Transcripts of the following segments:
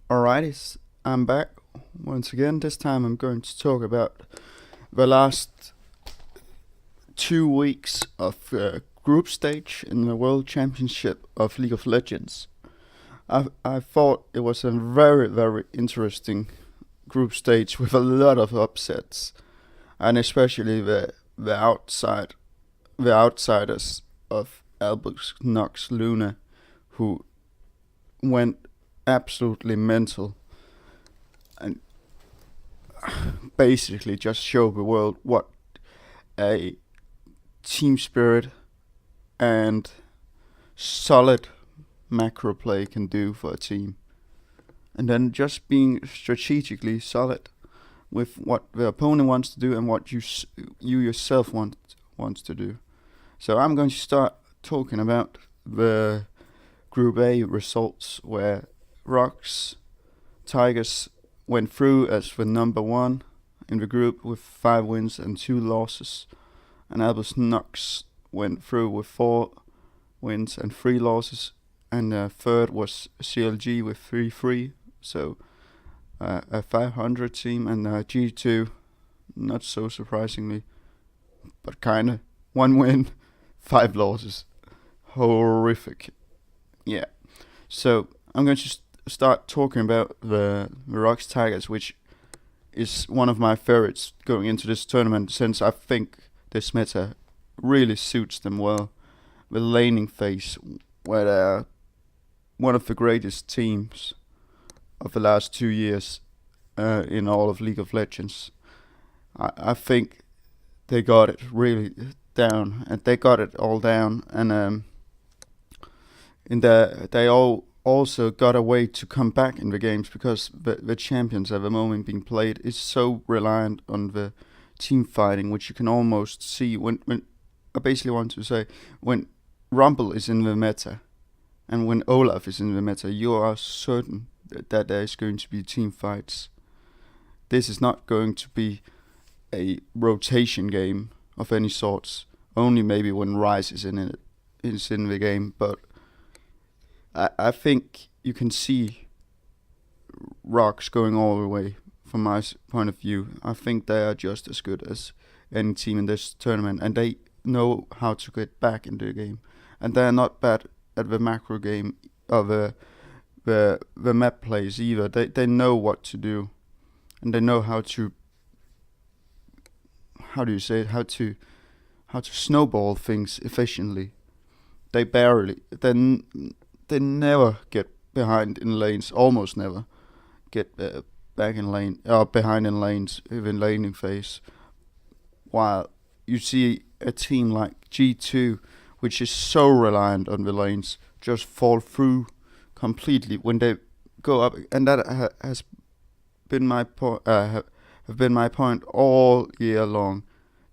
Alrighty, I'm back once again. This time I'm going to talk about the last 2 weeks of group stage in the World Championship of League of Legends. I thought it was a very interesting group stage with a lot of upsets, and especially the outsiders of Albus, Nox, Luna, who went absolutely mental and basically just show the world what a team spirit and solid macro play can do for a team. And then just being strategically solid with what the opponent wants to do and what you yourself wants to do. So I'm going to start talking about the Group A results where Rocks Tigers went through as the number one in the group with 5 wins and 2 losses, and Albus Nox went through with 4 wins and 3 losses, and third was CLG with 3-3, so a 500 team, and G2, not so surprisingly, but kinda 1 win, 5 losses, horrific. Yeah, so I'm going to start talking about the Rocks Tigers, which is one of my favorites going into this tournament, since I think this meta really suits them well. The laning phase, where they're one of the greatest teams of the last 2 years in all of League of Legends. I think they got it really down, and they got it all down, and they all also got a way to come back in the games, because the champions at the moment being played is so reliant on the team fighting, which you can almost see when I basically want to say, when Rumble is in the meta and when Olaf is in the meta, you are certain that there is going to be team fights. This is not going to be a rotation game of any sorts, only maybe when Ryze is in the game, but I think you can see Rocks going all the way from my point of view. I think they are just as good as any team in this tournament, and they know how to get back into the game. And they are not bad at the macro game or the map plays either. They know what to do, and they know how to snowball things efficiently. They never get behind in lanes, almost never get back in lane or behind in lanes in laning phase. While you see a team like G2, which is so reliant on the lanes, just fall through completely when they go up, and that has been my point. Have been my point all year long.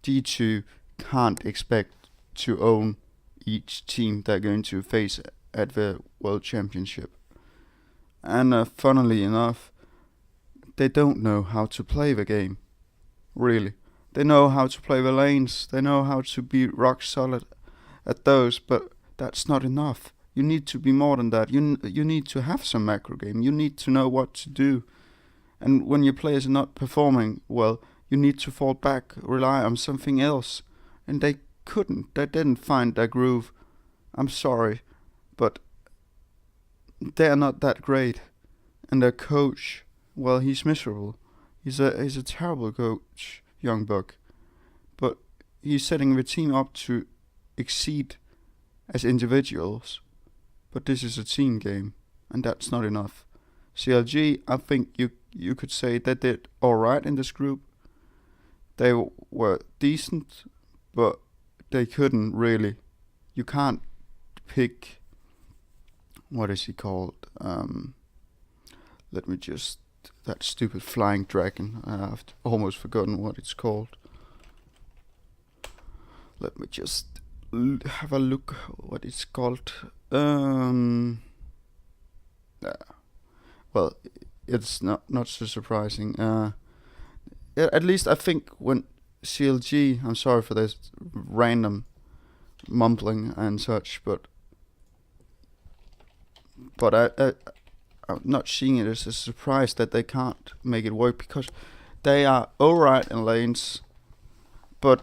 G2 can't expect to own each team they're going to face at the World Championship. And funnily enough, they don't know how to play the game. Really. They know how to play the lanes, they know how to be rock solid at those, but that's not enough. You need to be more than that. You need to have some macro game. You need to know what to do. And when your players are not performing well, you need to fall back, rely on something else. And they couldn't. They didn't find their groove. I'm sorry, but they're not that great. And their coach, well, he's miserable. He's a terrible coach, Young Buck. But he's setting the team up to exceed as individuals. But this is a team game, and that's not enough. CLG, I think you could say they did alright in this group. They were decent, but they couldn't really. You can't pick. What is he called? Let me just. That stupid flying dragon. I've almost forgotten what it's called. Let me just have a look what it's called. Well, it's not so surprising. At least I think when CLG, I'm sorry for this random mumbling and such, but I'm not seeing it as a surprise that they can't make it work, because they are alright in lanes, but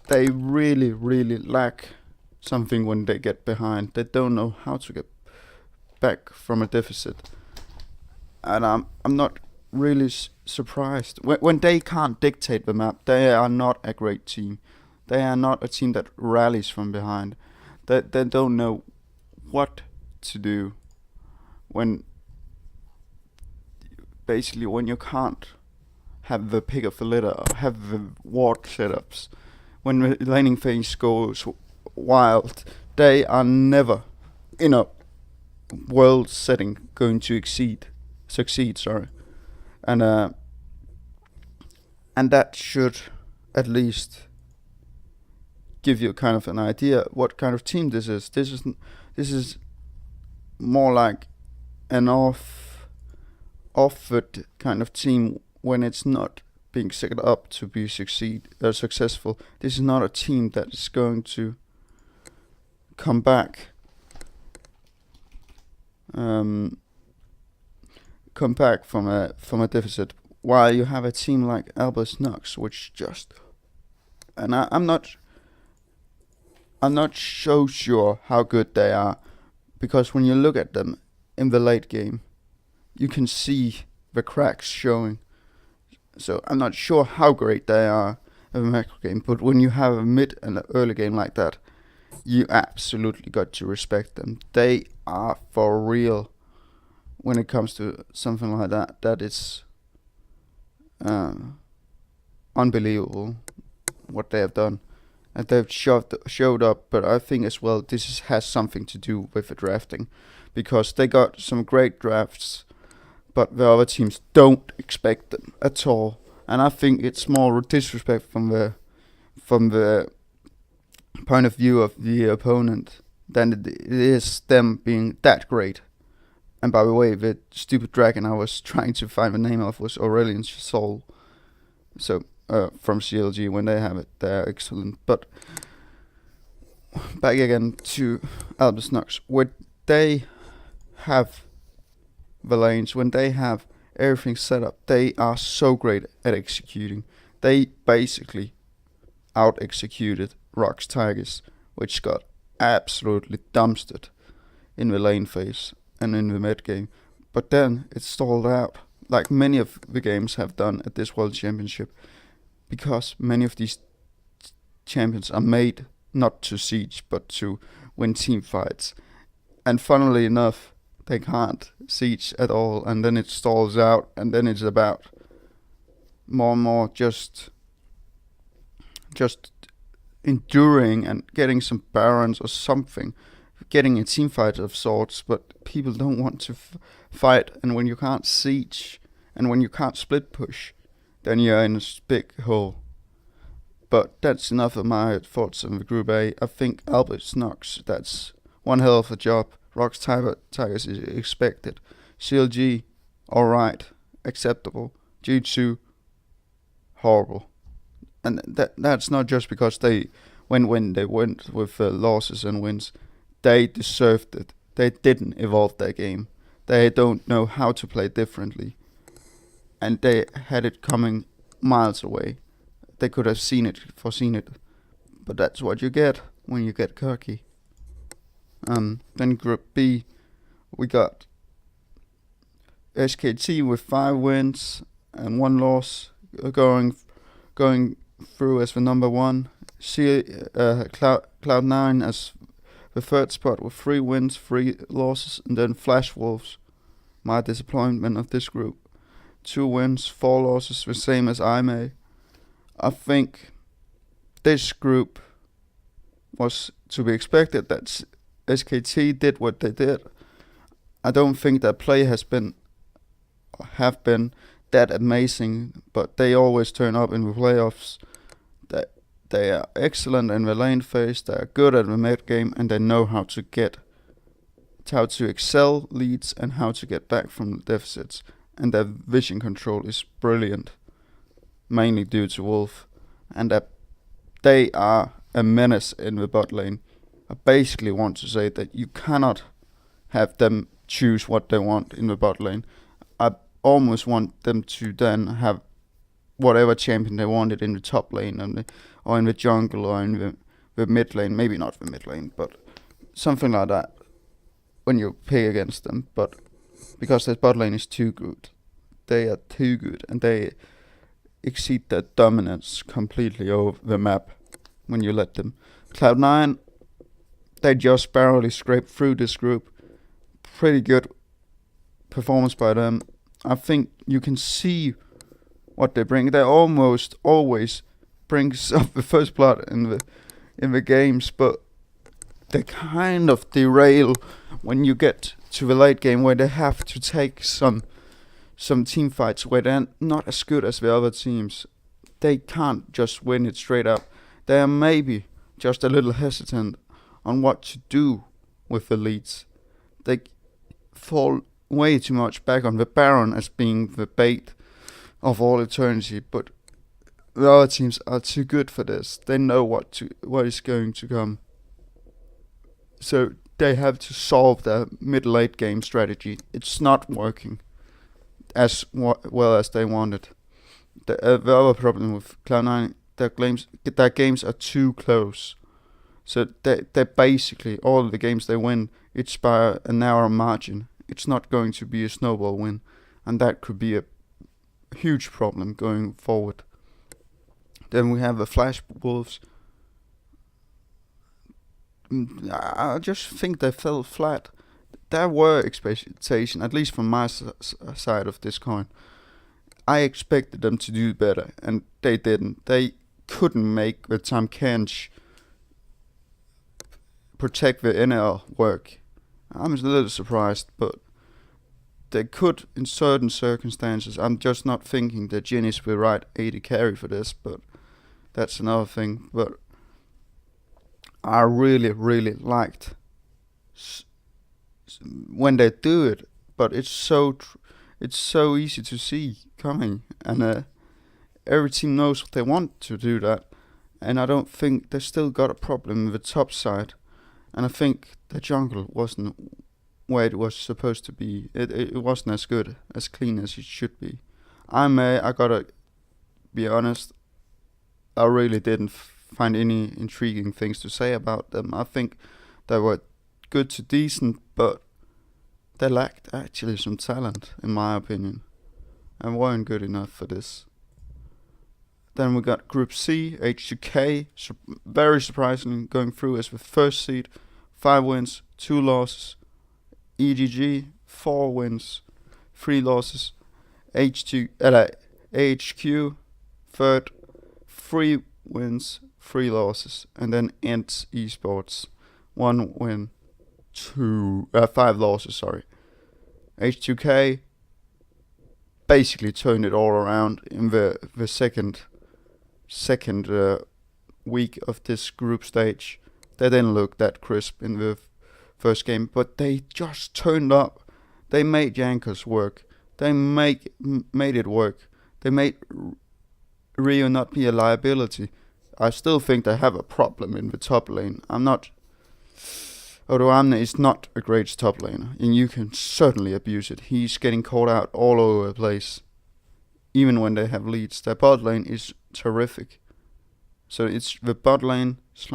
they really, really lack something when they get behind. They don't know how to get back from a deficit, and I'm not really surprised when they can't dictate the map. They are not a great team. They are not a team that rallies from behind. They don't know what to do when basically when you can't have the pick of the litter or have the ward setups. When the laning phase goes wild, they are never in a world setting going to succeed. Sorry, and that should at least give you kind of an idea what kind of team this is. This is more like an offered kind of team when it's not being set up to be successful. This is not a team that is going to come back from a deficit, while you have a team like Albus Nox, which just, and I'm not so sure how good they are, because when you look at them in the late game, you can see the cracks showing. So I'm not sure how great they are in the macro game, but when you have a mid and an early game like that, you absolutely got to respect them. They are for real when it comes to something like that. That is unbelievable what they have done. And they've showed up, but I think as well this has something to do with the drafting, because they got some great drafts, but the other teams don't expect them at all. And I think it's more disrespect from the point of view of the opponent than it is them being that great. And by the way, the stupid dragon I was trying to find the name of was Aurelian's Soul. So from CLG, when they have it, they're excellent. But back again to Albus Nox. When they have the lanes, when they have everything set up, they are so great at executing. They basically out-executed Rock's Tigers, which got absolutely dumpstered in the lane phase and in the mid game. But then it stalled out, like many of the games have done at this World Championship, because many of these champions are made not to siege, but to win team fights. And funnily enough, they can't siege at all, and then it stalls out, and then it's about more and more just enduring and getting some barons or something, getting a team fight of sorts. But people don't want to fight, and when you can't siege and when you can't split push, then you're in a big hole. But that's enough of my thoughts on the Group A. I think Albus Nox, that's one hell of a job. Rock's Tigers is expected. CLG, alright, acceptable. G2, horrible. And that's not just because they, when they went with losses and wins, they deserved it. They didn't evolve their game. They don't know how to play differently. And they had it coming miles away. They could have foreseen it. But that's what you get when you get cocky. Then Group B, we got SKT with 5 wins and 1 loss, going through as the number 1. Cloud9 as the 3rd spot with 3 wins, 3 losses, and then Flash Wolves, my disappointment of this group, 2 wins, 4 losses, the same as IMA. I think this group was to be expected. That SKT did what they did. I don't think their play have been that amazing, but they always turn up in the playoffs. They are excellent in the lane phase, they are good at the mid game, and they know how to excel leads and how to get back from the deficits. And their vision control is brilliant, mainly due to Wolf, and that they are a menace in the bot lane. I basically want to say that you cannot have them choose what they want in the bot lane. I almost want them to then have whatever champion they wanted in the top lane or in the jungle or in the mid lane. Maybe not the mid lane, but something like that when you play against them. But because their bot lane is too good, they are too good, and they exceed their dominance completely over the map when you let them. Cloud9, they just barely scraped through this group. Pretty good performance by them. I think you can see what they bring. They almost always brings up the first blood in the games, but they kind of derail when you get to the late game, where they have to take some team fights where they're not as good as the other teams. They can't just win it straight up. They are maybe just a little hesitant on what to do with the leads. They fall way too much back on the Baron as being the bait of all eternity, but the other teams are too good for this. They know what is going to come. So they have to solve their mid-late game strategy. It's not working as well as they wanted. The other problem with Cloud9, their games are too close. So they basically, all the games they win, it's by a narrow margin. It's not going to be a snowball win, and that could be a huge problem going forward. Then we have the Flash Wolves. I just think they fell flat. There were expectations, at least from my side of this coin. I expected them to do better, and they didn't. They couldn't make the Tahm Kench protect the NL work. I'm a little surprised, but they could in certain circumstances. I'm just not thinking that Jhin is the right AD carry for this, but that's another thing. But I really, really liked when they do it, but it's so easy to see coming, and every team knows what they want to do that, and I don't think they still got a problem with the top side, and I think the jungle wasn't where it was supposed to be. It wasn't as good, as clean as it should be. I gotta be honest, I really didn't find any intriguing things to say about them. I think they were good to decent, but they lacked actually some talent, in my opinion, and weren't good enough for this. Then we got Group C, H2K, very surprisingly going through as the first seed, 5 wins, 2 losses. EGG, 4 wins, 3 losses. AHQ, third, 3 wins, 3 losses. And then Ents Esports, 1 win, 5 losses, sorry. H2K basically turned it all around in the second week of this group stage. They didn't look that crisp in the first game, but they just turned up. They made Jankos work. They made it work. They made Rio not be a liability. I still think they have a problem in the top lane. Odoamne is not a great top laner, and you can certainly abuse it. He's getting caught out all over the place, even when they have leads. Their bot lane is terrific. So it's the bot lane /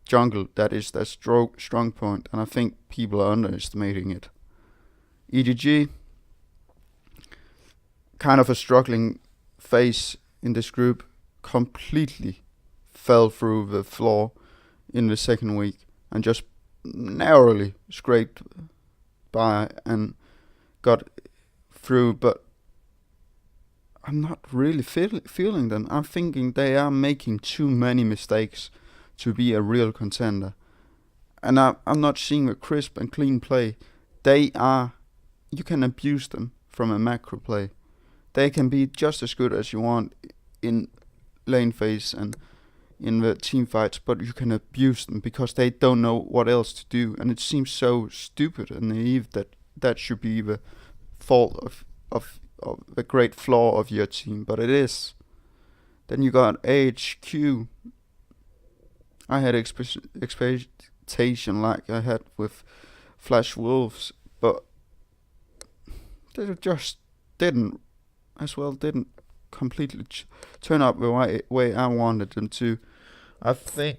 jungle that is their strong point, and I think people are underestimating it. EDG, kind of a struggling phase in this group, completely fell through the floor in the second week and just narrowly scraped by and got through, but I'm not really feeling them. I'm thinking they are making too many mistakes to be a real contender, and I'm not seeing a crisp and clean play. You can abuse them from a macro play. They can be just as good as you want in lane phase and in the team fights, but you can abuse them because they don't know what else to do, and it seems so stupid and naive that should be the fault of the great flaw of your team, but it is. Then you got AHQ. I had expectation like I had with Flash Wolves, but they just didn't didn't completely turn up the way I wanted them to. I think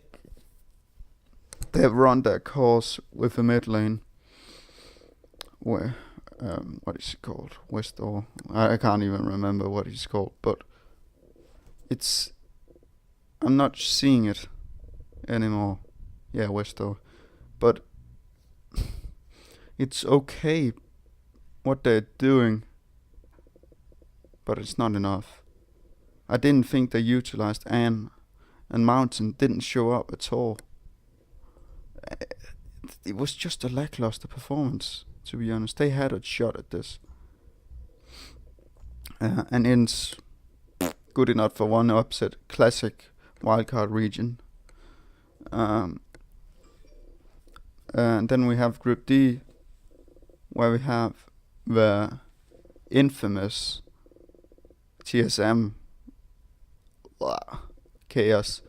they've run their course with the mid lane. Where, what is it called? West or I can't even remember what it's called, but I'm not seeing it anymore. Yeah, West or, but it's okay what they're doing, but it's not enough. I didn't think they utilized Anne, and Mountain didn't show up at all. It was just a lackluster performance, to be honest. They had a shot at this. And it's good enough for one upset. Classic wildcard region. And then we have Group D, where we have the infamous TSM chaos.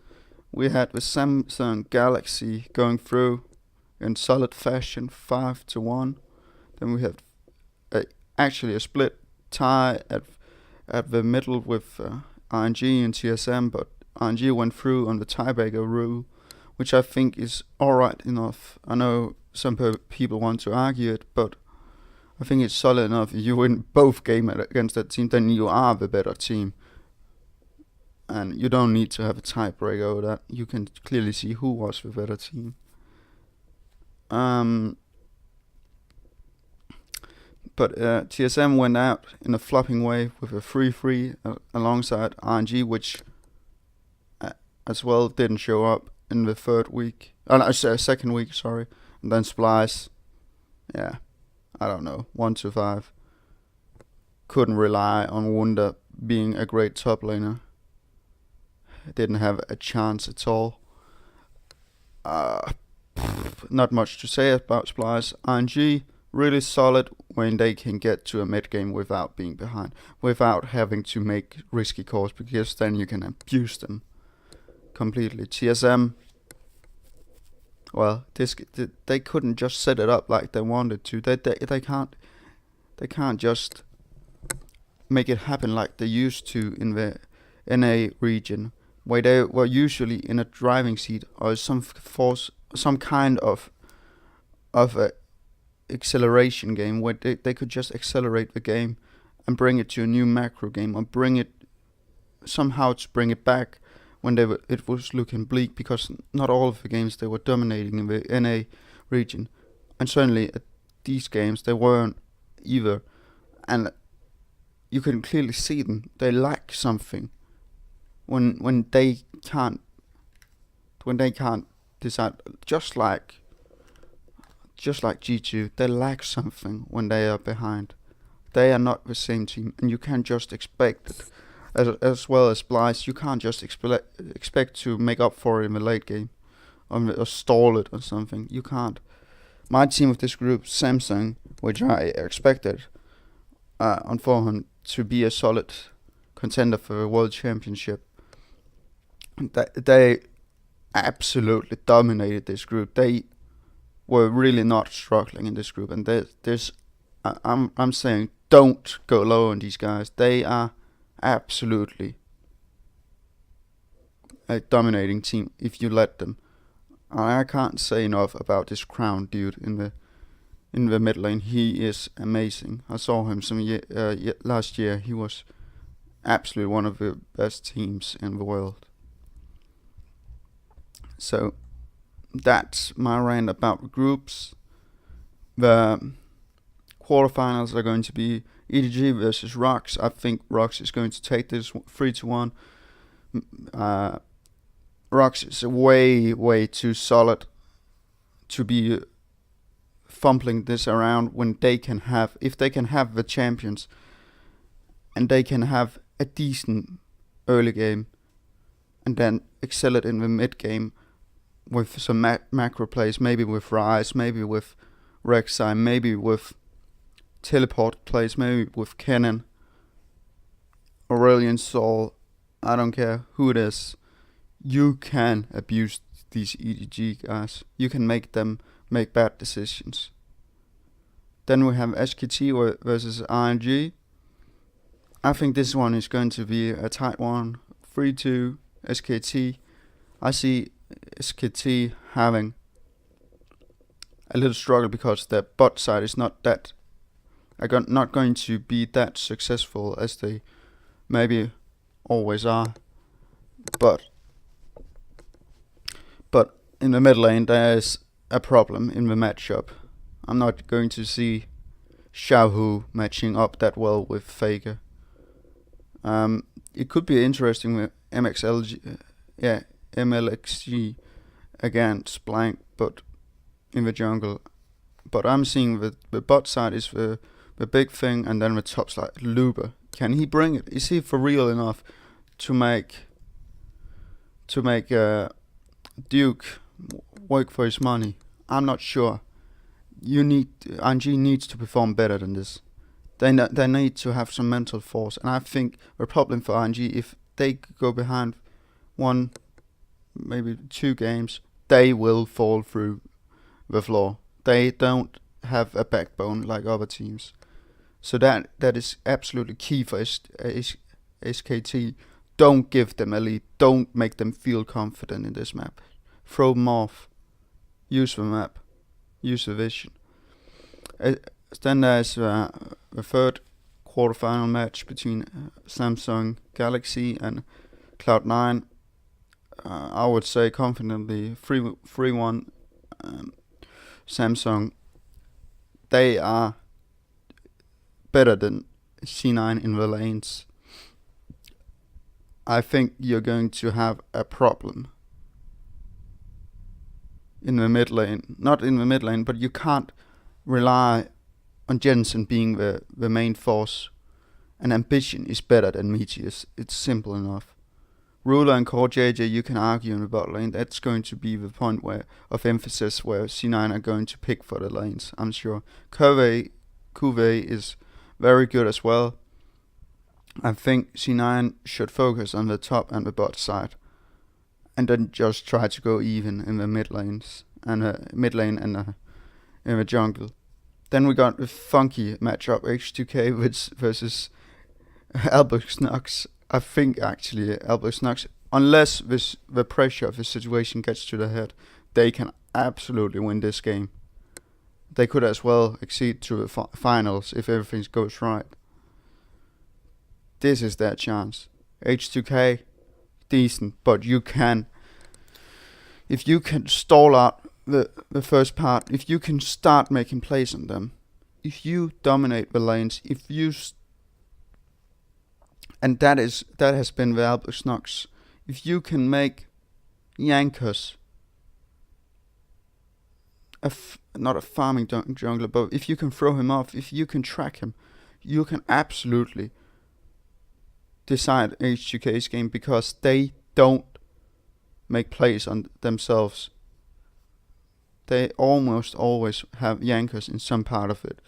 We had the Samsung Galaxy going through in solid fashion, 5-1. Then we have actually a split tie at the middle with RNG and TSM, but RNG went through on the tiebreaker rule, which I think is alright enough. I know some people want to argue it, but I think it's solid enough. If you win both games against that team, then you are the better team. And you don't need to have a tiebreaker over that. You can clearly see who was the better team. But TSM went out in a flopping way with a 3-3 alongside RNG, which as well didn't show up in the second week, sorry. And then Splice, yeah, I don't know, 1-5. Couldn't rely on Wunder being a great top laner. Didn't have a chance at all. Not much to say about Splice. RNG, really solid when they can get to a mid game without being behind, without having to make risky calls, because then you can abuse them completely. TSM, well, they couldn't just set it up like they wanted to. They can't just make it happen like they used to in the NA region, where they were usually in a driving seat or some kind of a acceleration game where they could just accelerate the game and bring it to a new macro game, or bring it back when it was looking bleak, because not all of the games they were dominating in the NA region, and certainly at these games they weren't either, and you can clearly see them. They lack something when they can't decide, just like G2, they lack something when they are behind. They are not the same team, and you can't just expect it. As well as Splice, you can't just expect to make up for it in the late game, or stall it or something. You can't. My team of this group, Samsung, which I expected on forehand to be a solid contender for a world championship, they absolutely dominated this group. They were really not struggling in this group, and I'm saying don't go low on these guys. They are absolutely a dominating team if you let them. I can't say enough about this Crown dude in the mid lane. He is amazing. I saw him last year. He was absolutely one of the best teams in the world. So that's my rant about the groups. The quarterfinals are going to be EDG versus Rox. I think Rox is going to take this 3-1. Rox is way too solid to be fumbling this around when if they can have the champions, and they can have a decent early game and then excel it in the mid game with some macro plays, maybe with Ryze, maybe with Rek'Sai, maybe with teleport plays, maybe with Kennen, Aurelion Sol, I don't care who it is. You can abuse these EDG guys. You can make them make bad decisions. Then we have SKT versus RNG. I think this one is going to be a tight one. 3-2 SKT. I see SKT having a little struggle because their bot side is not going to be that successful as they maybe always are. But in the mid lane there is a problem in the matchup. I'm not going to see Xiaohu matching up that well with Faker. It could be interesting with MLXG against Blank, but in the jungle. But I'm seeing the bot side is the big thing, and then the top side, Luber. Can he bring it? Is he for real enough to make Duke work for his money? I'm not sure. RNG needs to perform better than this. They need to have some mental force, and I think the problem for RNG, if they go behind 1, maybe 2 games, they will fall through the floor. They don't have a backbone like other teams, so that is absolutely key for SKT. Don't give them a lead. Don't make them feel confident in this map. Throw them off. Use the map. Use the vision. Then there's the third quarter-final match between Samsung Galaxy and Cloud9. I would say confidently 3-1 Samsung. They are better than C9 in the lanes. I think you're going to have a problem in the mid lane. Not in the mid lane, but you can't rely on Jensen being the main force. And Ambition is better than Meteors. It's simple enough. Ruler and Core JJ, you can argue in the bot lane. That's going to be the point of emphasis where C9 are going to pick for the lanes, I'm sure. Cuvée is very good as well. I think C9 should focus on the top and the bot side, and then just try to go even in the mid lanes and in the jungle. Then we got the funky matchup, H2K versus Albus Nox. I think actually Albus Nox, unless the pressure of the situation gets to their head, they can absolutely win this game. They could as well exceed to the finals if everything goes right. This is their chance. H2K, decent, but if you can stall out the first part, if you can start making plays on them, if you dominate the lanes, and that has been the Albus Nox, if you can make Yankers not a farming jungler, but if you can throw him off, if you can track him, you can absolutely decide H2K's game, because they don't make plays on themselves. They almost always have Yankers in some part of it.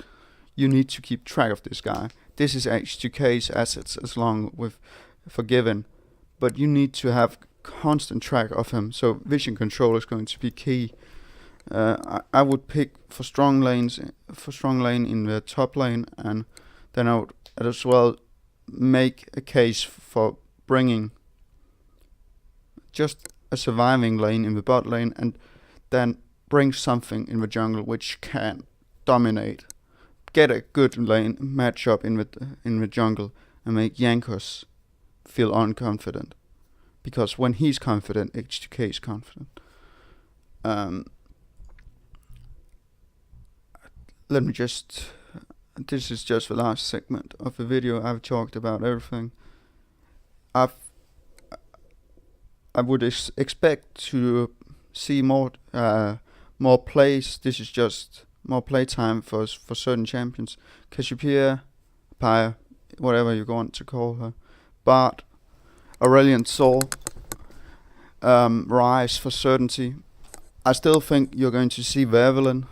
You need to keep track of this guy. This is H2K's assets as long with Forgiven, but you need to have constant track of him. So vision control is going to be key. I would pick for strong lane in the top lane, and then I would as well make a case for bringing just a surviving lane in the bot lane, and then bring something in the jungle which can dominate. Get a good lane matchup in the jungle and make Yankos feel unconfident, because when he's confident, H2K is confident. This is just the last segment of the video. I've talked about everything. I would expect to see more plays. This is just more playtime for certain champions. Cassiopeia, Pyre, whatever you want to call her. Bart, Aurelion Sol, Rise for certainty. I still think you're going to see Evelyn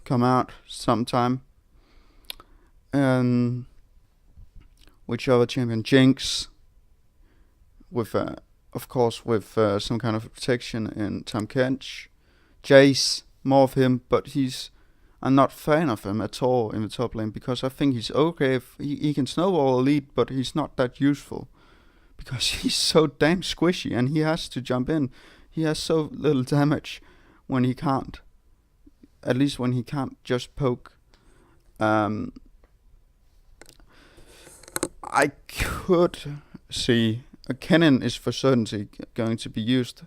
come out sometime. Which other champion? Jinx, with of course with some kind of protection in Tom Kench. Jace, more of him, but I'm not fan of him at all in the top lane because I think he's okay if he can snowball elite, but he's not that useful because he's so damn squishy and he has to jump in. He has so little damage when he can't. At least when he can't just poke. I could see Kennen is for certainty going to be used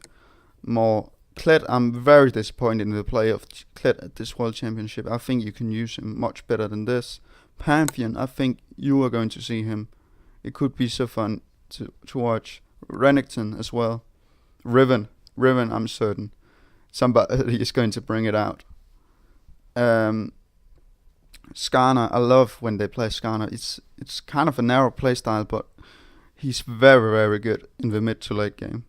more. Kled, I'm very disappointed in the play of Kled at this World Championship. I think you can use him much better than this. Pantheon, I think you are going to see him. It could be so fun to watch. Renekton as well. Riven, I'm certain. Somebody is going to bring it out. Skarner, I love when they play Skarner. It's kind of a narrow playstyle, but he's very, very good in the mid to late game.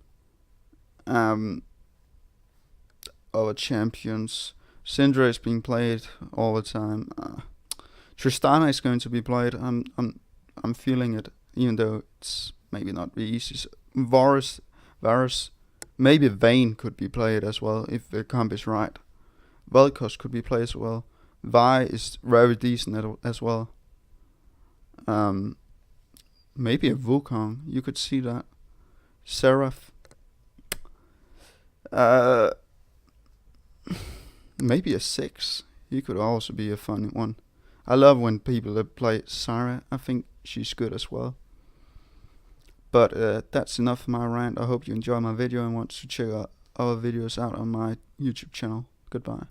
Our champions, Syndra is being played all the time. Tristana is going to be played. I'm feeling it, even though it's maybe not the easiest. Varus, maybe Vayne could be played as well if the comp is right. Vel'Koz could be played as well. Vi is very decent as well. Maybe a Wukong, you could see that. Seraph. Maybe a 6. He could also be a funny one. I love when people play Sarah. I think she's good as well. But that's enough of my rant. I hope you enjoy my video and want to check out other videos out on my YouTube channel. Goodbye.